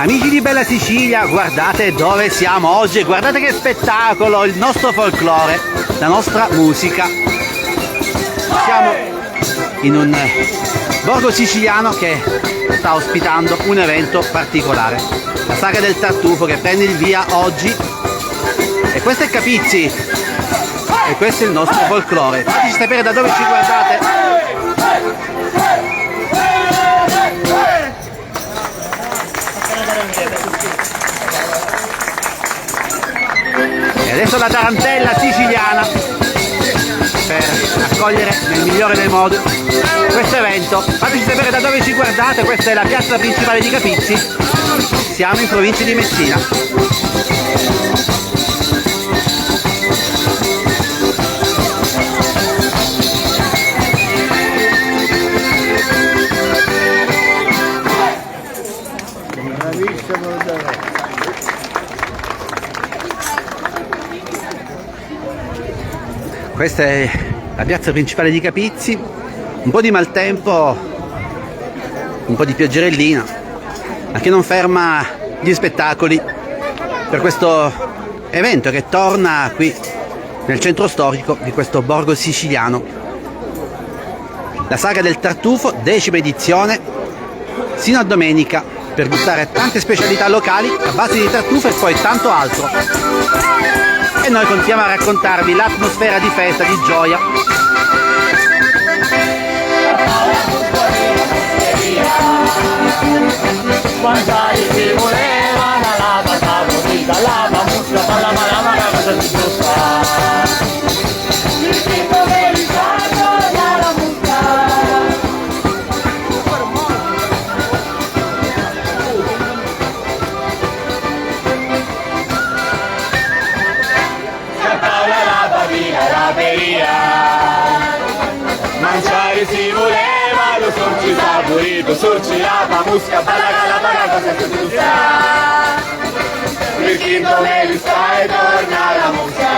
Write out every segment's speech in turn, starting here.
Amici di Bella Sicilia, guardate dove siamo oggi, guardate che spettacolo, il nostro folklore, la nostra musica. Siamo in un borgo siciliano che sta ospitando un evento particolare, la saga del tartufo che prende il via oggi. E questo è Capizzi e questo è il nostro folklore. Fateci sapere da dove ci guardate. E adesso la tarantella siciliana per accogliere nel migliore dei modi questo evento. Fateci sapere da dove ci guardate. Questa è la piazza principale di Capizzi, siamo in provincia di Messina. Questa è la piazza principale di Capizzi, un po' di maltempo, un po' di pioggerellina, ma che non ferma gli spettacoli per questo evento che torna qui nel centro storico di questo borgo siciliano. La saga del tartufo, 10ª edizione, sino a domenica, per gustare tante specialità locali a base di tartufo e poi tanto altro. E noi continuiamo a raccontarvi l'atmosfera di festa, di gioia. Mangiare si voleva, lo sorci saporito, sorci la musca, balla calabara, cosa che tu sa. Per chi dove li stai torna la musca.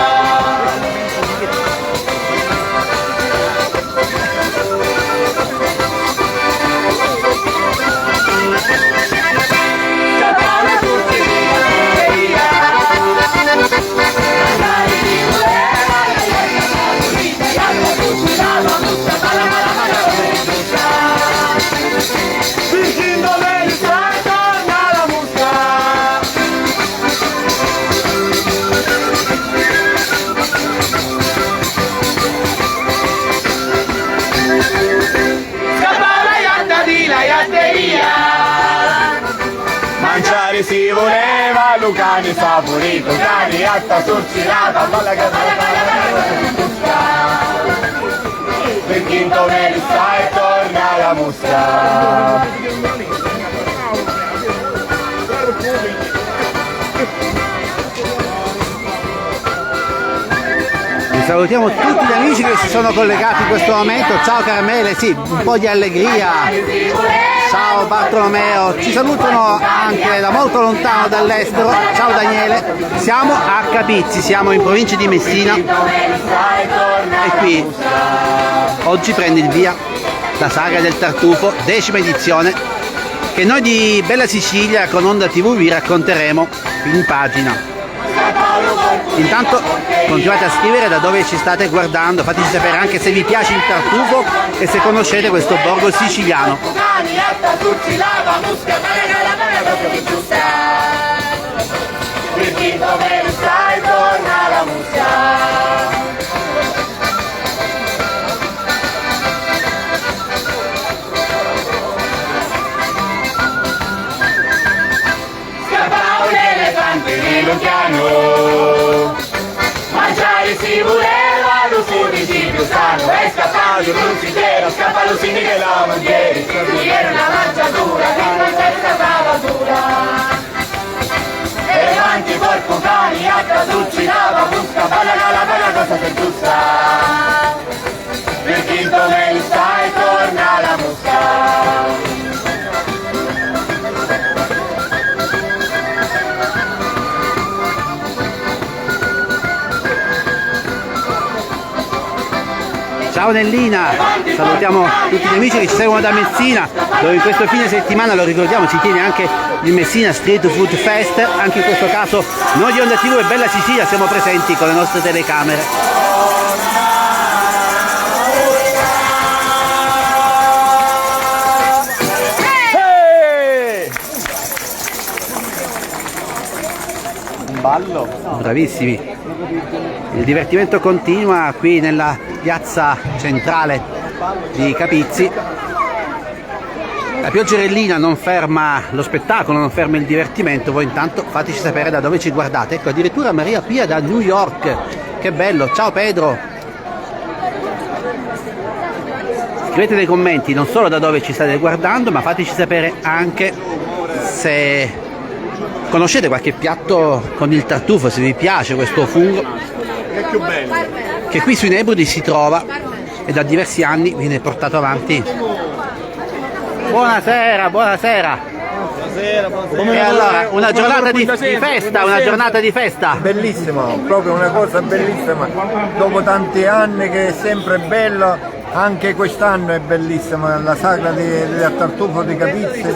Si voleva, Lucani saporito, cani atta sorcilata, balla per chi dove li sta e torna la musca. Salutiamo tutti gli amici che si sono collegati in questo momento. Ciao Carmele, sì, un po' di allegria. Ciao Bartolomeo, ci salutano anche da molto lontano dall'estero. Ciao Daniele, siamo a Capizzi, siamo in provincia di Messina e qui oggi prende il via la saga del tartufo, 10ª edizione, che noi di Bella Sicilia con Onda TV vi racconteremo in pagina. Intanto continuate a scrivere da dove ci state guardando, fateci sapere anche se vi piace il tartufo e se conoscete questo borgo siciliano. Mangiare si voleva, lo si più sano, è scappato non si era, scappa lo si che la mangieri, qui era una mangiatura, che non c'è stata dura. E avanti corpo cani, a casucci lava, busca, balla la cosa che giusta. Per chi dove sta e torna la musca. Ciao Nellina, salutiamo tutti gli amici che ci seguono da Messina, dove in questo fine settimana, lo ricordiamo, si tiene anche il Messina Street Food Fest. Anche in questo caso noi di Onda TV e Bella Sicilia siamo presenti con le nostre telecamere. Ballo. Bravissimi, il divertimento continua qui nella piazza centrale di Capizzi. La pioggerellina non ferma lo spettacolo, non ferma il divertimento. Voi intanto fateci sapere da dove ci guardate. Ecco, addirittura Maria Pia da New York, che bello. Ciao Pedro, scrivete nei commenti non solo da dove ci state guardando, ma fateci sapere anche se conoscete qualche piatto con il tartufo, se vi piace questo fungo Che più bello. che qui sui Nebrodi si trova e da diversi anni viene portato avanti. Buonasera, buonasera. E allora, una giornata di festa, una giornata di festa. Bellissimo, proprio una cosa bellissima. Dopo tanti anni che è sempre bello, anche quest'anno è bellissima. La sagra del tartufo di Capizzi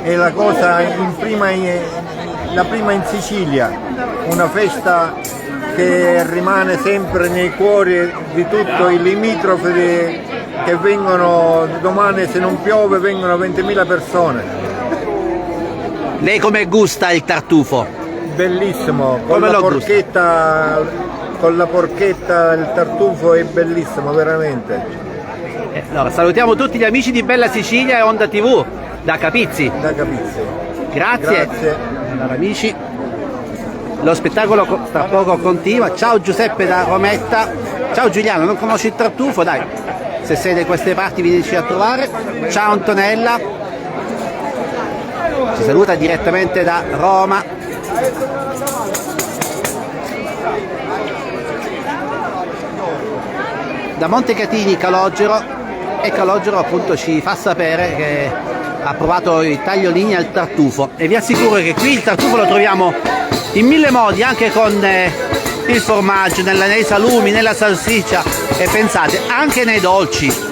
è la cosa la prima in Sicilia, una festa che rimane sempre nei cuori di tutti i limitrofi che vengono domani, se non piove, vengono 20.000 persone. Lei come gusta il tartufo? Bellissimo, Come lo gusta? con la porchetta il tartufo è bellissimo, veramente. Allora, salutiamo tutti gli amici di Bella Sicilia e Onda TV da Capizzi. Da Capizzi. Grazie. Grazie. Allora, amici, lo spettacolo tra poco continua. Ciao Giuseppe da Rometta. Ciao Giuliano, non conosci il tartufo? Dai, se sei da queste parti vienici a trovare. Ciao Antonella, ci saluta direttamente da Roma. Da Montecatini Calogero, e Calogero appunto ci fa sapere che ha provato i tagliolini al tartufo, e vi assicuro che qui il tartufo lo troviamo in mille modi, anche con il formaggio, nei salumi, nella salsiccia e pensate anche nei dolci.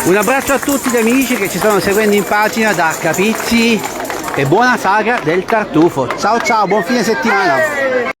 Un abbraccio a tutti gli amici che ci stanno seguendo in pagina da Capizzi e buona sagra del tartufo. Ciao ciao, buon fine settimana.